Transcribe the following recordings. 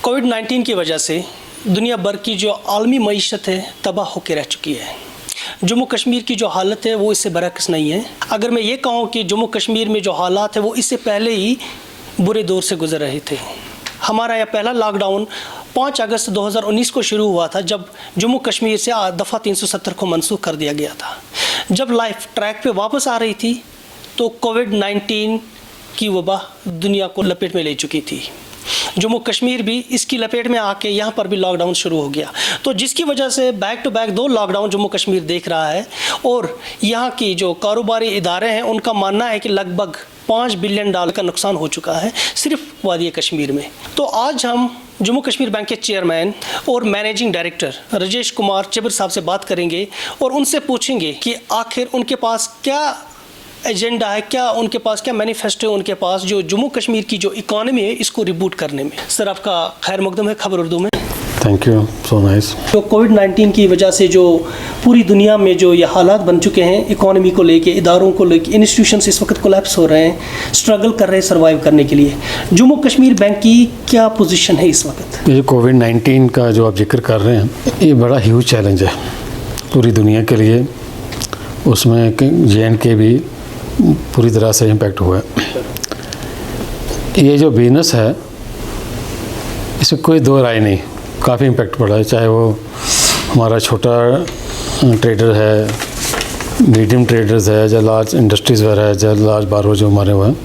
कोविड-19 की वजह से दुनिया भर की जो आलमी मईशत है तबाह होकर रह चुकी है। जम्मू कश्मीर की जो हालत है वो इससे बरअक्स नहीं है। अगर मैं ये कहूँ कि जम्मू कश्मीर में जो हालात है वो इससे पहले ही बुरे दौर से गुजर रहे थे। हमारा यह पहला लॉकडाउन 5 अगस्त 2019 को शुरू हुआ था, जब जम्मू कश्मीर से दफ़ा 370 को मनसूख कर दिया गया था। जब लाइफ ट्रैक पे वापस आ रही थी तो कोविड-19 की वबा दुनिया को लपेट में ले चुकी थी। जम्मू कश्मीर भी इसकी लपेट में आके यहाँ पर भी लॉकडाउन शुरू हो गया, तो जिसकी वजह से back to back 2 lockdown Jammu Kashmir देख रहा है। और यहाँ की जो कारोबारी इदारे हैं उनका मानना है कि लगभग $5 बिलियन का नुकसान हो चुका है सिर्फ वादी कश्मीर में। तो आज हम जम्मू कश्मीर बैंक के चेयरमैन और मैनेजिंग डायरेक्टर राजेश कुमार चिबर साहब से बात करेंगे और उनसे पूछेंगे कि आखिर उनके पास क्या एजेंडा है, क्या उनके पास क्या मैनिफेस्टो है उनके पास जो जम्मू कश्मीर की जो इकॉनमी है इसको रिबूट करने में। सर, आपका खैर मकदम है खबर उर्दू में। Thank you, so nice. तो कोविड-19 की वजह से जो पूरी दुनिया में जो ये हालात बन चुके हैं इकॉनमी को लेके, इदारों को लेके, इंस्टीट्यूशंस इस वक्त कोलैप्स हो रहे हैं, स्ट्रगल कर रहे हैं सर्वाइव करने के लिए। जम्मू कश्मीर बैंक की क्या पोजीशन है इस वक्त? ये कोविड-19 का जो आप जिक्र कर रहे हैं ये बड़ा ह्यूज चैलेंज है पूरी दुनिया के लिए। उसमें JNK भी पूरी तरह से इम्पैक्ट हुआ है। ये जो बिजनेस है इसमें कोई दो राय नहीं, काफ़ी इम्पैक्ट पड़ा है। चाहे वो हमारा छोटा ट्रेडर है, मीडियम ट्रेडर्स है, या लार्ज इंडस्ट्रीज़ वगैरह है, या लार्ज बारो जो हमारे हुए हैं।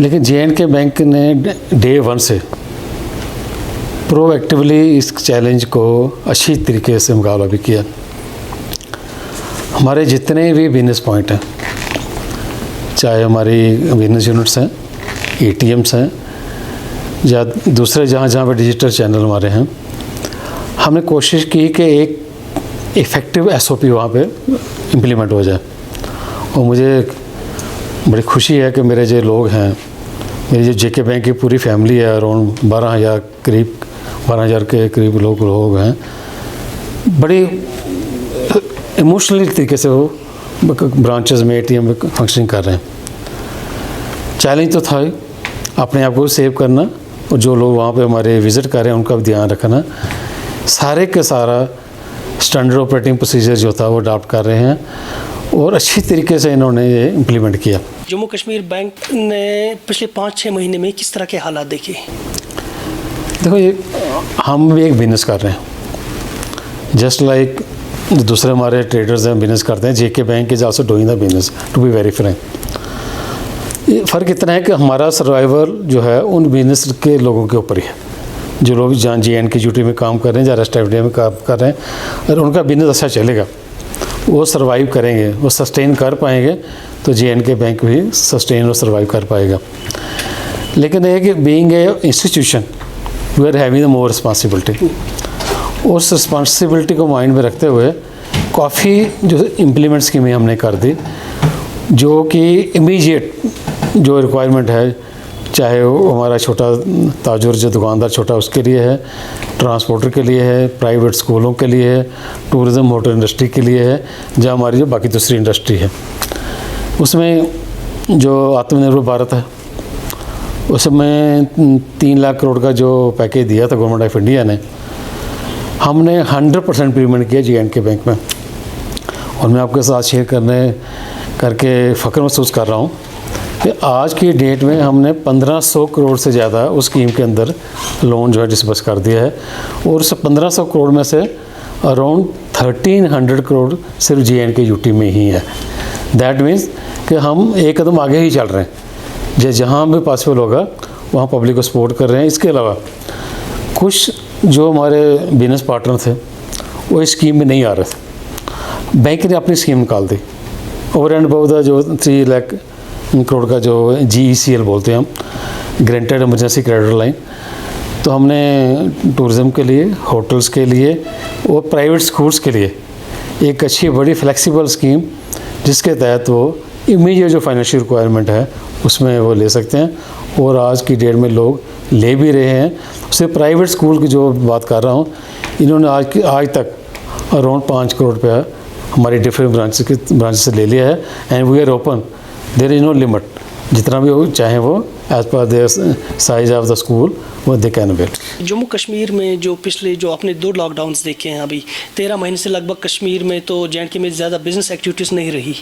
लेकिन JNK बैंक ने डे 1 से प्रोएक्टिवली इस चैलेंज को अच्छी तरीके से मुकाबला भी किया। हमारे जितने भी बिजनेस पॉइंट हैं, चाहे हमारी बिजनेस यूनिट्स हैं, ATMs हैं, या दूसरे जहाँ पे डिजिटल चैनल हमारे हैं, हमने कोशिश की कि एक इफ़ेक्टिव SOP वहाँ पे इम्प्लीमेंट हो जाए। और मुझे बड़ी खुशी है कि मेरे जो लोग हैं, मेरी जो JK बैंक की पूरी फैमिली है, अराउंड 12,000 के करीब लोग हैं, बड़ी इमोशनली तरीके से वो ब्रांचेस में ATM में फंक्शनिंग कर रहे हैं। चैलेंज तो था ही अपने आप को सेव करना, और जो लोग वहाँ पे हमारे विज़िट कर रहे हैं उनका भी ध्यान रखना। सारे के सारा स्टैंडर्ड ऑपरेटिंग प्रोसीजर जो था वो अडॉप्ट कर रहे हैं, और अच्छी तरीके से इन्होंने ये इम्प्लीमेंट किया। जम्मू कश्मीर बैंक ने पिछले 5-6 महीने में किस तरह के हालात देखे? देखो, ये हम भी एक बिजनेस कर रहे हैं, जस्ट लाइक दूसरे हमारे ट्रेडर्स हैं बिजनेस करते हैं। JK bank is also doing the business, to be very frank. फ़र्क इतना है कि हमारा सर्वाइवल जो है उन बिजनेस के लोगों के ऊपर ही है, जो लोग जहाँ JNK ड्यूटी में काम कर रहे हैं, जहाँ रेस्ट एरिया में काम कर रहे हैं। अगर उनका बिजनेस अच्छा चलेगा, वो सर्वाइव करेंगे, वो सस्टेन कर पाएंगे, तो JNK बैंक भी सस्टेन और सर्वाइव कर पाएगा। लेकिन ये कि being a institution we are having the more responsibility. उस रिस्पॉन्सिबिलिटी को माइंड में रखते हुए काफ़ी जो इम्प्लीमेंट स्कीमें हमने कर दी, जो कि इमीडिएट जो रिक्वायरमेंट है, चाहे वो हमारा छोटा ताजुर जो दुकानदार छोटा उसके लिए है, ट्रांसपोर्टर के लिए है, प्राइवेट स्कूलों के लिए है, टूरिज़म होटल इंडस्ट्री के लिए है, जहाँ हमारी जो बाकी दूसरी इंडस्ट्री है। उसमें जो आत्मनिर्भर भारत है उसमें 3 लाख करोड़ का जो पैकेज दिया था गवर्नमेंट ऑफ इंडिया ने, हमने 100% पेमेंट किया JNK बैंक में। और मैं आपके साथ शेयर करके फ़ख्र महसूस कर रहा हूँ कि आज की डेट में हमने 1500 करोड़ से ज़्यादा उस स्कीम के अंदर लोन जो है डिस्बर्स कर दिया है। और उस 1500 करोड़ में से अराउंड 1300 करोड़ सिर्फ JNK UT में ही है। दैट मीन्स कि हम एक कदम आगे ही चल रहे हैं, जहाँ भी पॉसिबल होगा वहाँ पब्लिक को सपोर्ट कर रहे हैं। इसके अलावा कुछ जो हमारे बिजनेस पार्टनर थे वो इस स्कीम में नहीं आ रहे थे, बैंक ने अपनी स्कीम निकाल दी। ओवर एंड अबव द जो 3 लाख करोड़ का जो GECL बोलते हैं हम, ग्रांटेड इमरजेंसी क्रेडिट लाइन, तो हमने टूरिज़म के लिए, होटल्स के लिए और प्राइवेट स्कूल्स के लिए एक अच्छी बड़ी फ्लेक्सिबल स्कीम, जिसके तहत वो इमीडिएट जो फाइनेंशियल रिक्वायरमेंट है उसमें वो ले सकते हैं। और आज की डेट में लोग ले भी रहे हैं। सिर्फ प्राइवेट स्कूल की जो बात कर रहा हूँ, इन्होंने आज तक अराउंड 5 करोड़ रुपया हमारी डिफरेंट ब्रांच से ले लिया है। And we are open, there is no limit, जितना भी हो चाहे वो एज पर their size of the school वो they can avail. Jammu Kashmir में जो पिछले जो आपने 2 लॉकडाउन्स देखे हैं अभी 13 महीने से लगभग कश्मीर में तो JNK में ज़्यादा बिजनेस एक्टिविटीज़ नहीं रही,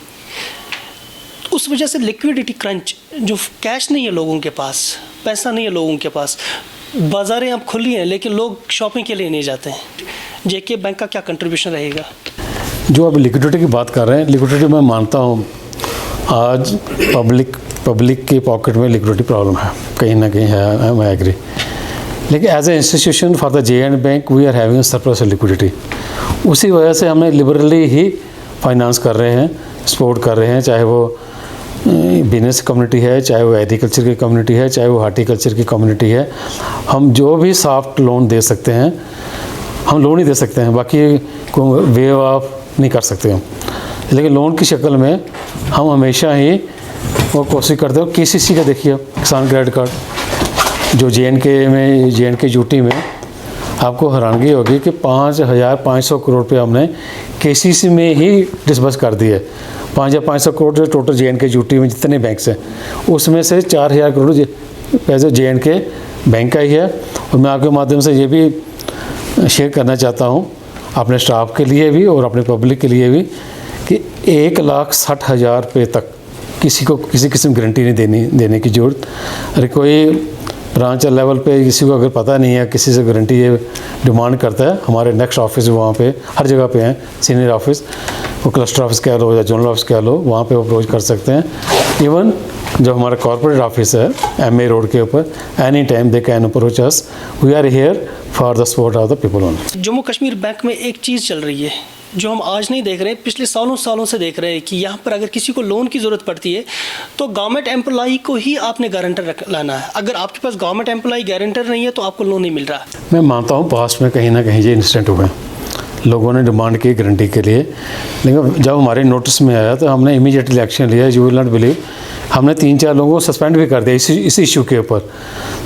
उस वजह से लिक्विडिटी क्रंच, जो कैश नहीं है लोगों के पास, पैसा नहीं है लोगों के पास, बाज़ारें अब खुली हैं लेकिन लोग शॉपिंग के लिए नहीं जाते हैं, JK बैंक का क्या कंट्रीब्यूशन रहेगा? जो आप लिक्विडिटी की बात कर रहे हैं, लिक्विडिटी मैं मानता हूँ आज पब्लिक के पॉकेट में लिक्विडिटी प्रॉब्लम है, कहीं ना कहीं है, आई एग्री। लेकिन as a institution for the JN bank we are having surplus liquidity, उसी वजह से हमें लिबरली ही फाइनेंस कर रहे हैं, सपोर्ट कर रहे हैं, चाहे वो बिजनेस कम्युनिटी है, चाहे वो एग्रीकल्चर की कम्युनिटी है, चाहे वो हार्टिकल्चर की कम्युनिटी है। हम जो भी सॉफ्ट लोन दे सकते हैं हम लोन ही दे सकते हैं, बाकी को वेव ऑफ नहीं कर सकते हम, लेकिन लोन की शक्ल में हम हमेशा ही वो कोशिश करते हो। KCC का देखिए किसान क्रेडिट कार्ड जो JNK यूटी में आपको हैरानगी होगी कि 5,500 करोड़ रुपये हमने KCC में ही डिस्बर्स कर दिए। 5,500 करोड़ जो टोटल JNK यूटी में जितने बैंक्स हैं उसमें से 4,000 करोड़ पैसे JNK बैंक का ही है। और मैं आपके माध्यम से ये भी शेयर करना चाहता हूँ अपने स्टाफ के लिए भी और अपने पब्लिक के लिए भी कि 1,60,000 रुपये तक किसी को किसी किस्म की गारंटी नहीं देने की ज़रूरत। अरे कोई ब्रांच लेवल पे किसी को अगर पता नहीं है, किसी से गारंटी ये डिमांड करता है, हमारे नेक्स्ट ऑफिस वहाँ पे हर जगह पे हैं, सीनियर ऑफिस, वो क्लस्टर ऑफिस कह लो या जोनल ऑफिस कह लो, वहाँ पे अप्रोच कर सकते हैं। इवन जो हमारा कॉर्पोरेट ऑफिस है MA रोड के ऊपर, any time they can approach us, we are here for the support of the people only. Jammu Kashmir bank में एक चीज़ चल रही है जो हम आज नहीं देख रहे हैं, पिछले सालों से देख रहे हैं कि यहाँ पर अगर किसी को लोन की ज़रूरत पड़ती है तो गवर्नमेंट एम्प्लॉई को ही आपने गारंटर लाना है। अगर आपके पास गवर्नमेंट एम्प्लॉई गारंटर नहीं है तो आपको लोन नहीं मिल रहा। मैं मानता हूँ पास्ट में कहीं ना कहीं ये इंसिडेंट हुए, लोगों ने डिमांड की गारंटी के लिए, लेकिन जब हमारे नोटिस में आया तो हमने इमीडिएटली एक्शन लिया। यू विल नॉट बिलीव, हमने 3-4 लोगों को सस्पेंड भी कर दिया इस इशू के ऊपर।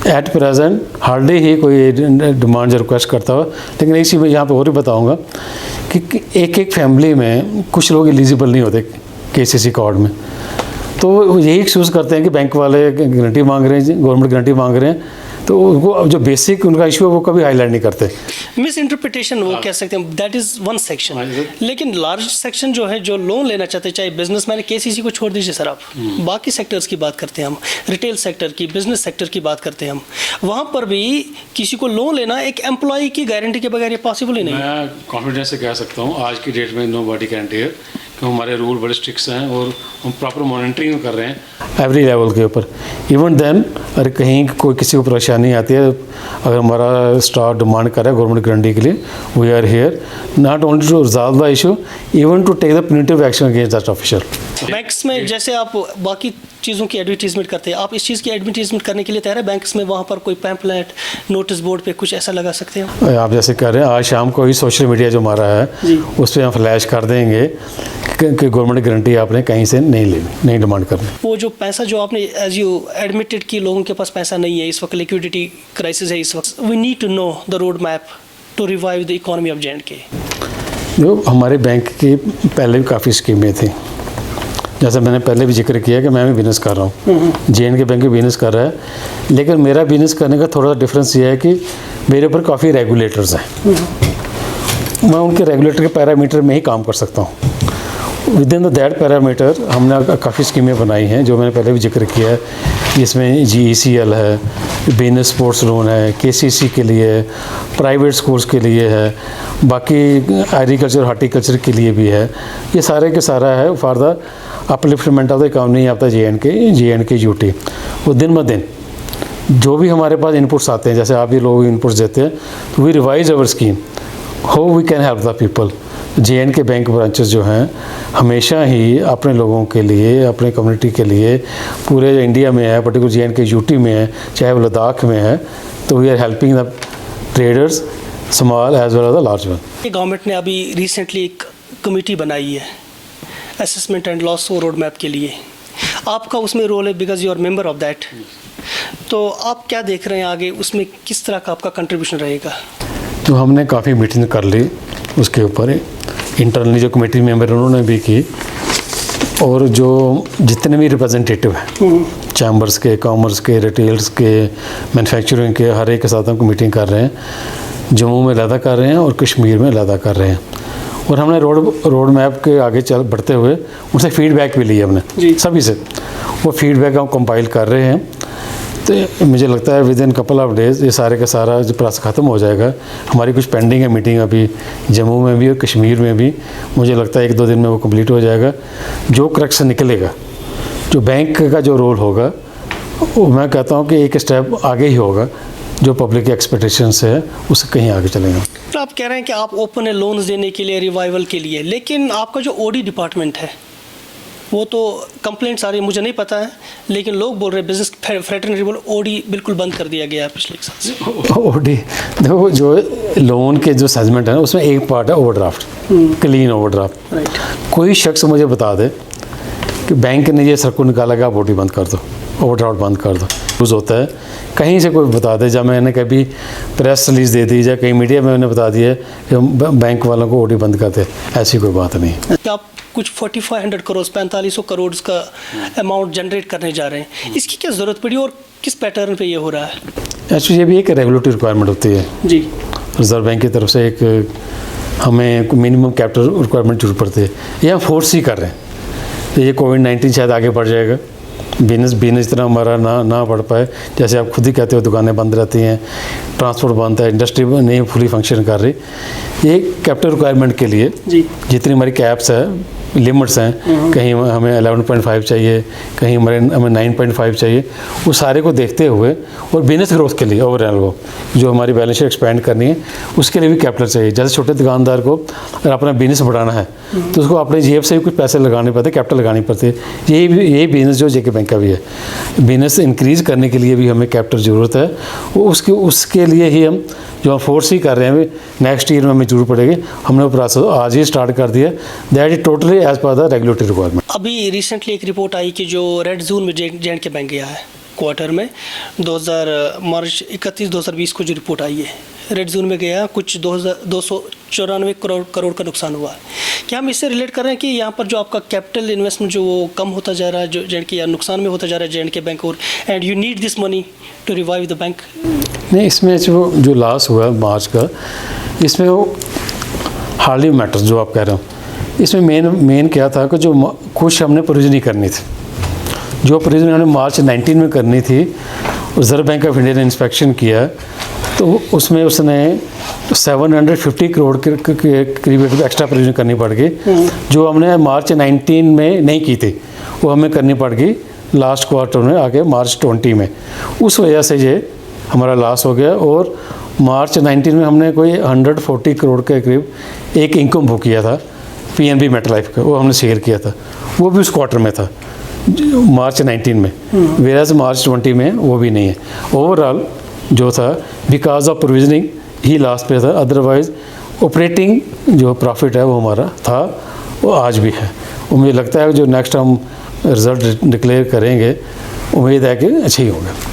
एट प्रेजेंट हार्डली ही कोई डिमांड या रिक्वेस्ट करता हो, लेकिन इसी में यहाँ पे और भी बताऊँगा कि एक फैमिली में कुछ लोग एलिजिबल नहीं होते KCC कार्ड में, तो यही चूज़ करते हैं कि बैंक वाले गारंटी मांग रहे हैं, गवर्नमेंट गारंटी मांग रहे हैं, तो उनको जो बेसिक उनका इशू है वो कभी हाईलाइट नहीं करते। मिस इंटरप्रिटेशन वो कह सकते हैं, दैट इज़ वन सेक्शन। लेकिन लार्ज सेक्शन जो है, जो लोन लेना चाहते हैं, चाहे बिजनेस मैन, KCC को छोड़ दीजिए सर आप, बाकी सेक्टर्स की बात करते हैं हम, रिटेल सेक्टर की, बिजनेस सेक्टर की बात करते हैं हम, वहाँ पर भी किसी को लोन लेना एक एम्प्लॉय की गारंटी के बगैर ये पॉसिबल ही नहीं। मैं कॉन्फिडेंस से कह सकता हूँ आज की डेट में नो बॉडी गारंटी है, कि हमारे रूल बड़े स्ट्रिक्ट हैं और हम प्रॉपर मॉनिटरिंग कर रहे हैं एवरी लेवल के ऊपर। इवन देन अगर कहीं कोई किसी को परेशानी आती है, अगर हमारा स्टाफ डिमांड करे गवर्नमेंट गारंटी के लिए, we are here not only to resolve the issue, even to take the punitive action against that official. Banks में जैसे आप बाकी चीज़ों की एडवर्टीजमेंट करते हैं, आप इस चीज़ की एडवर्टीजमेंट करने के लिए तैयार है? बैंक्स में वहाँ पर कोई पैम्पलेट, नोटिस बोर्ड पे कुछ ऐसा लगा सकते हैं आप? जैसे कह रहे हैं आज शाम को ही सोशल मीडिया जो हमारा है उस पर हम फ्लैश कर देंगे कि गवर्नमेंट गारंटी आपने कहीं से नहीं लेनी, नहीं डिमांड करनी। वो जो पैसा जो आपने एज यू एडमिटेड कि लोगों के पास पैसा नहीं है इस वक्त, लिक्विडिटी क्राइसिस है इस वक्त, we need to know the road map to revive the economy of JNK। जो हमारे बैंक की पहले भी काफ़ी स्कीमें थी, जैसे मैंने पहले भी जिक्र किया कि मैं भी बिज़नेस कर रहा हूँ, JNK बैंक भी बिज़नेस कर रहा है, लेकिन मेरा बिज़नेस करने का थोड़ा सा डिफरेंस ये है कि मेरे ऊपर काफ़ी रेगुलेटर्स हैं, मैं उनके रेगुलेटर के पैरामीटर में ही काम कर सकता हूँ। विद इन दैट पैरामीटर हमने काफ़ी स्कीमें बनाई हैं जो मैंने पहले भी जिक्र किया है, जिसमें GECL है, बिजनेस स्पोर्ट्स लोन है, KCC के लिए है, प्राइवेट स्कूल्स के लिए है, बाकी एग्रीकल्चर हार्टिकल्चर के लिए भी है। ये सारे के सारा है for the upliftment of the economy of the JNK UT. वो दिन ब दिन जो भी हमारे पास इनपुट्स आते हैं, जैसे आप भी लोग इनपुट्स देते हैं, तो we revise our scheme how we can help the people. JNK bank branches जो हैं हमेशा ही अपने लोगों के लिए, अपने कम्युनिटी के लिए, पूरे इंडिया में है, पर्टिकुलर JNK यूटी में है, चाहे वो लद्दाख में है, तो we are helping the traders small as well as the large one. Government ने अभी रिसेंटली एक कमेटी बनाई है assessment and loss road map के लिए, आपका उसमें रोल है because you are member of that, तो आप क्या देख रहे हैं आगे, उसमें किस तरह का आपका कंट्रीब्यूशन रहेगा? तो हमने काफ़ी मीटिंग कर ली उसके ऊपर, इंटरनली जो कमेटी मेंबर उन्होंने भी की, और जो जितने भी रिप्रेजेंटेटिव हैं चैम्बर्स के, कॉमर्स के, रिटेल्स के, मैन्युफैक्चरिंग के, हर एक के साथ हम मीटिंग कर रहे हैं। जम्मू में अलहदा कर रहे हैं और कश्मीर में अलहदा कर रहे हैं। और हमने रोड मैप के आगे चल बढ़ते हुए उनसे फीडबैक भी लिया हमने सभी से। वो फीडबैक हम कंपाइल कर रहे हैं। तो मुझे लगता है with in couple of days ये सारे का सारा जो प्रोसेस ख़त्म हो जाएगा। हमारी कुछ पेंडिंग है मीटिंग अभी जम्मू में भी और कश्मीर में भी, मुझे लगता है 1-2 दिन में वो कंप्लीट हो जाएगा। जो करेक्शन निकलेगा, जो बैंक का जो रोल होगा, वो मैं कहता हूँ कि एक स्टेप आगे ही होगा। जो पब्लिक की एक्सपेक्टेशंस है उससे कहीं आगे चलेगा। तो आप कह रहे हैं कि आप ओपन है लोन्स देने के लिए, रिवाइवल के लिए, लेकिन आपका जो ओडी डिपार्टमेंट है वो तो कंप्लेंट्स आ रही है, मुझे नहीं पता है, लेकिन लोग बोल रहे हैं बिजनेस फ्रेटर्निटी बोल ओडी बिल्कुल बंद कर दिया गया है पिछले एक साल से। ओडी देखो, जो लोन के जो सेगमेंट है ना उसमें एक पार्ट है ओवरड्राफ्ट, क्लीन ओवरड्राफ्ट। राइट। कोई शख्स मुझे बता दे कि बैंक ने ये सर्कुलर निकाला कि आप ओडी बंद कर दो, ओवरड्राफ्ट बंद कर दो। यूज़ होता है कहीं से कोई बता दे, जब मैंने कभी प्रेस रिलीज़ दे दी या कहीं मीडिया में मैंने बता दिया कि बैंक वालों को ओडी बंद करते, ऐसी कोई बात नहीं। आप कुछ 4500 करोड़ 4500 करोड़ का अमाउंट जनरेट करने जा रहे हैं, इसकी क्या ज़रूरत पड़ी और किस पैटर्न पे ये हो रहा है? एक्चुअली ये भी एक रेगुलेटरी रिक्वायरमेंट होती है जी। रिजर्व बैंक की तरफ से। एक हमें मिनिमम कैपिटल रिक्वायरमेंट जरूर पड़ती है, ये हम फोर्स ही कर रहे हैं। ये कोविड-19 शायद आगे बढ़ जाएगा, बिजनेस इतना हमारा ना बढ़ पाए। जैसे आप खुद ही कहते हो दुकानें बंद रहती हैं, ट्रांसपोर्ट बंद है, इंडस्ट्री नहीं फुली फंक्शन कर रही। ये कैपिटल रिक्वायरमेंट के लिए जी जितनी हमारी कैप्स है, लिमिट्स हैं, कहीं हमें 11.5 चाहिए, कहीं हमें 9.5 चाहिए, वो सारे को देखते हुए और बिजनेस ग्रोथ के लिए ओवरऑल वो जो हमारी बैलेंस शीट एक्सपेंड करनी है उसके लिए भी कैपिटल चाहिए। जैसे छोटे दुकानदार को अगर अपना बिजनेस बढ़ाना है तो उसको अपने जेब से भी कुछ पैसे लगाने पड़ते, कैपिटल लगानी पड़ती है। यही बिजनेस जो जेके बैंक का भी है, बिजनेस इंक्रीज़ करने के लिए भी हमें कैपिटल ज़रूरत है। वो उसके लिए ही हम जो हम फोर्स ही कर रहे हैं, नेक्स्ट ईयर में हमें जरूरत पड़ेगी। हमने वो प्रोसेस आज ही स्टार्ट कर दिया, that is totally as per the regulatory requirement. अभी रिसेंटली एक रिपोर्ट आई कि जो रेड जोन में जे.एंड.के बैंक गया है क्वार्टर में मार्च 31 2020 को जो रिपोर्ट आई है, रेड जोन में गया कुछ 294 करोड़ का नुकसान हुआ है। क्या हम इससे रिलेट कर रहे हैं कि यहाँ पर जो आपका कैपिटल इन्वेस्टमेंट जो वो कम होता जा रहा है, जो जे.एंड.के या नुकसान में होता जा रहा है जे.एंड.के बैंक, और and you need this money to revive the bank? नहीं, इसमें जो लॉस हुआ मार्च का, इसमें वो हार्डली मैटर्स जो आप कह रहे हो। इसमें मेन क्या था कि जो कुछ हमने प्रोविजनिंग करनी थी, जो प्रोविजनिंग हमने मार्च 19 में करनी थी, रिजर्व बैंक ऑफ इंडिया ने इंस्पेक्शन किया तो उसमें उसने 750 करोड़ के करीब एक्स्ट्रा प्रोविजन करनी पड़ गई, जो हमने मार्च 19 में नहीं की थी, वो हमें करनी पड़ गई लास्ट क्वार्टर में आके मार्च 20 में। उस वजह से ये हमारा लॉस हो गया। और मार्च 19 में हमने कोई 140 करोड़ के करीब एक इनकम बुक किया था पीएनबी मेटलाइफ का, वो हमने शेयर किया था, वो भी उस क्वार्टर में था मार्च 19 में, वेराज मार्च 20 में वो भी नहीं है। ओवरऑल जो था because of provisioning he last पे था, अदरवाइज ऑपरेटिंग जो प्रॉफिट है वो हमारा था, वो आज भी है। और मुझे लगता है जो नेक्स्ट हम रिज़ल्ट डिक्लेयर करेंगे, उम्मीद है कि अच्छे ही होंगे।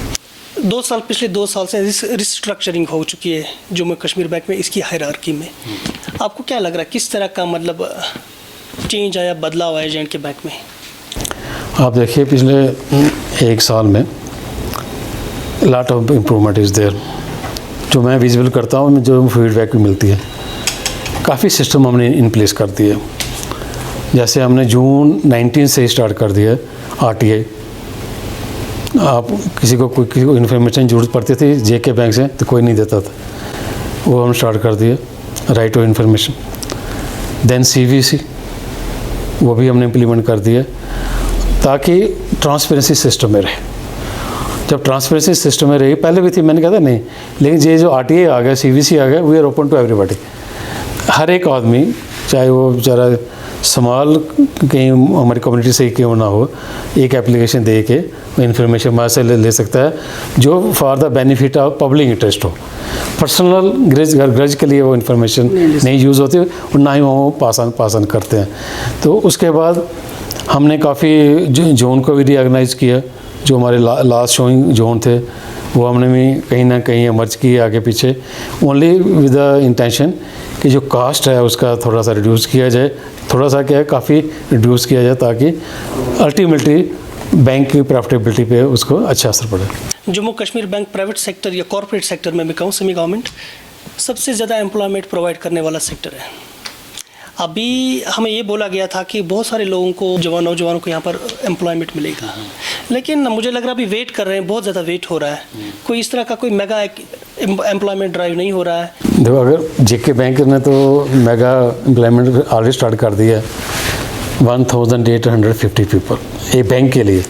पिछले 2 साल से रिस्ट्रक्चरिंग हो चुकी है जम्मू कश्मीर बैंक में, इसकी हायरार्की में आपको क्या लग रहा है, किस तरह का मतलब चेंज आया, बदलाव आया जे.एंड.के बैंक में? आप देखिए पिछले 1 साल में lot of improvement is there, जो मैं विजिबल करता हूँ, जो फीडबैक भी मिलती है। काफ़ी सिस्टम हमने इन प्लेस कर दिए। जैसे हमने जून 19 से स्टार्ट कर दिया RTI। आप किसी को इन्फॉर्मेशन जरूरत पड़ती थी जेके बैंक से तो कोई नहीं देता था, वो हम स्टार्ट कर दिए, right to information. Then CVC वो भी हमने इम्प्लीमेंट कर दिया ताकि ट्रांसपेरेंसी सिस्टम में रहे। जब ट्रांसपेरेंसी सिस्टम में रही, पहले भी थी, मैंने कहा था नहीं, लेकिन ये जो RTI आ गया, CVC आ गया, we are open to everybody. हर एक आदमी, चाहे वो बेचारा स्मॉल कहीं हमारी कम्युनिटी से ही क्यों ना हो, एक एप्लीकेशन दे के इन्फॉर्मेशन हमारे से ले सकता है, जो for the benefit of public interest हो। पर्सनल ग्रज के लिए वो इन्फॉर्मेशन नहीं यूज़ होती और ना ही वो पास ऑन करते हैं। तो उसके बाद हमने काफ़ी जोन को भी रीऑर्गेनाइज किया। जो हमारे लास्ट शोइंग जोन थे वो हमने भी कहीं ना कहीं एमर्ज किए आगे पीछे, ओनली विद द इंटेंशन कि जो कास्ट है उसका थोड़ा सा रिड्यूस किया जाए, थोड़ा सा क्या है काफ़ी रिड्यूस किया जाए, ताकि अल्टीमेटली बैंक की प्रॉफिटेबिलिटी पे उसको अच्छा असर पड़े। Jammu Kashmir bank private sector या कॉरपोरेट सेक्टर में मैं कहूँ सेमी गवर्नमेंट सबसे ज़्यादा एम्प्लॉयमेंट प्रोवाइड करने वाला सेक्टर है। अभी हमें ये बोला गया था कि बहुत सारे लोगों को नौजवानों को यहाँ पर एम्प्लॉयमेंट मिलेगा, लेकिन मुझे लग रहा है अभी वेट कर रहे हैं, बहुत ज़्यादा वेट हो रहा है। कोई इस तरह का कोई मेगा एम्प्लॉयमेंट ड्राइव नहीं हो रहा है। देखो, अगर जेके बैंक ने तो मेगा एम्प्लॉयमेंट ऑलरेडी स्टार्ट कर दिया है 1850 पीपल एक बैंक के लिए।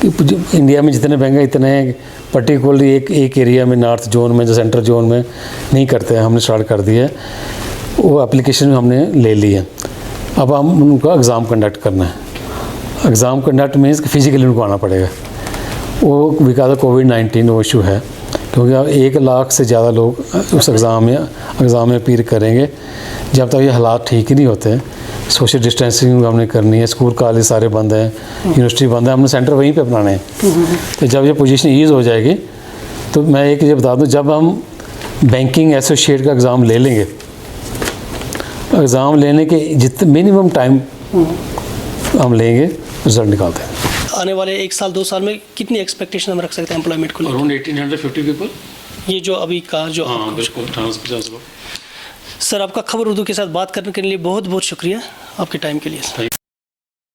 कि इंडिया में जितने बैंक हैं इतने पर्टिकुलरली एक एरिया में नॉर्थ जोन में, जो सेंट्रल जोन में नहीं करते हैं, हमने स्टार्ट कर दिया है। वो एप्लीकेशन हमने ले ली है। अब हम उनका एग्ज़ाम कंडक्ट करना है। एग्ज़ाम कंडक्ट मीन्स कि फिजिकली उनको आना पड़ेगा। वो बिकॉज ऑफ कोविड-19 वो इशू है, क्योंकि अब 1 लाख से ज़्यादा लोग उस एग्ज़ाम में अपीयर करेंगे। जब तक ये हालात ठीक ही नहीं होते, सोशल डिस्टेंसिंग हमने करनी है, स्कूल कॉलेज सारे बंद हैं, यूनिवर्सिटी बंद है, हमने सेंटर वहीं पे अपनाने हैं। तो जब ये पोजीशन ईज़ हो जाएगी, तो मैं एक ये बता दूं, जब हम बैंकिंग एसोसिएट का एग्ज़ाम ले लेंगे, एग्ज़ाम लेने के जितने मिनिमम टाइम हम लेंगे, रिजल्ट निकालते हैं। आने वाले 1 साल 2 साल में कितनी एक्सपेक्टेशन हम रख सकते हैं एम्प्लॉयमेंट को लेकर? Around 1850 people. ये जो अभी का जो हाँ बिल्कुल, 50 लोग। सर, आपका खबर उर्दू के साथ बात करने के लिए बहुत बहुत शुक्रिया आपके टाइम के लिए।